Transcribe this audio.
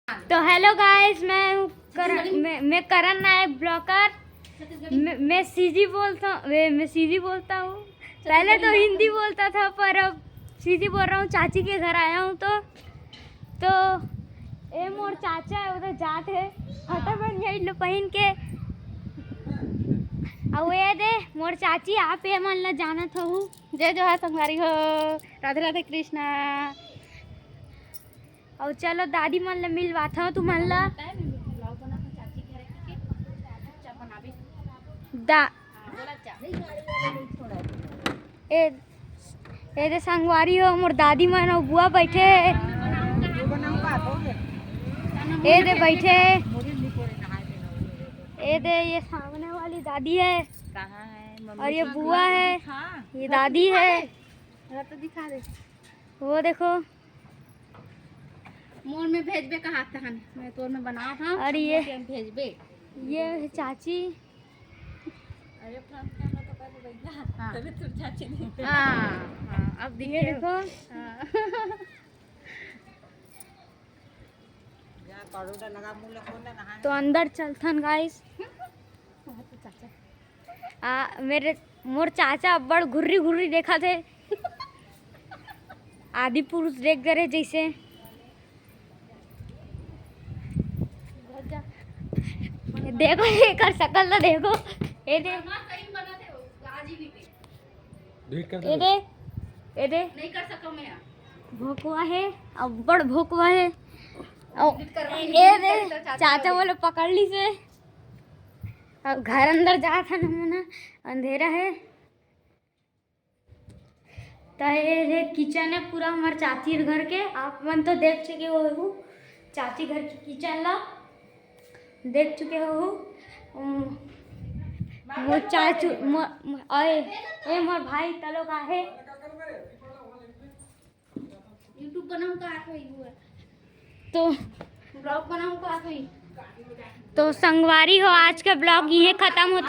तो hello guys, मैं करण नायक blogger. मैं सीधी बोलता हूँ। पहले तो हिंदी बोलता था पर अब सीधी बोल रहा हूँ। चाची के घर आया हूँ तो ए मोर चाचा है, उधर जात है फटाफट यही पहन के अब ये दे मोर चाची आप ये मन ला जाना था हूँ। जय जोहार संगवारी हो, राधे राधे कृष्णा। और चलो दादी मन ला मिलवाता हूँ तुम मन ला। ए दे संगवारी हो मोर दादी मन और बुआ बैठे। ए दे बैठे। ए दे ये सामने वाली दादी है। कहाँ है? और ये बुआ है, ये दादी है। तो दिखा दे। वो देखो मोर में भेजबे कहा तहन मैं तोर में बना था। और ये भेजबे ये है चाची। अरे फ्रंट कैमरा तो कर बैठा। हां तभी तू चाची नहीं। हां अब ये देखो। या पाउडर लगा मुंह ले खोल नहा। तो अंदर चलथन गाइस। मेरे मोर चाचा बड़ घुर्री घुर्री देखा थे। आदि पुरुष देख गए जैसे। देखो ये कर सकल तो देखो। ये दे ये दे नहीं कर सका मैं। भोकवा है, अब बड़ भोकवा है। ये दे चाचा बोले पकड़ ली से। अब घर अंदर जा था ना, अंधेरा है। तो ये किचन है पूरा हमारे चाची घर के। आप मन तो देख चुके हो चाची घर की किचन ला देख चुके हो। वो चाचू ए मोर भाई तलो का है। यूट्यूब बनाऊं का आखिर हुआ तो ब्लॉग बनाऊं का आखिर। तो संगवारी हो आज का ब्लॉग ये खत्म होता।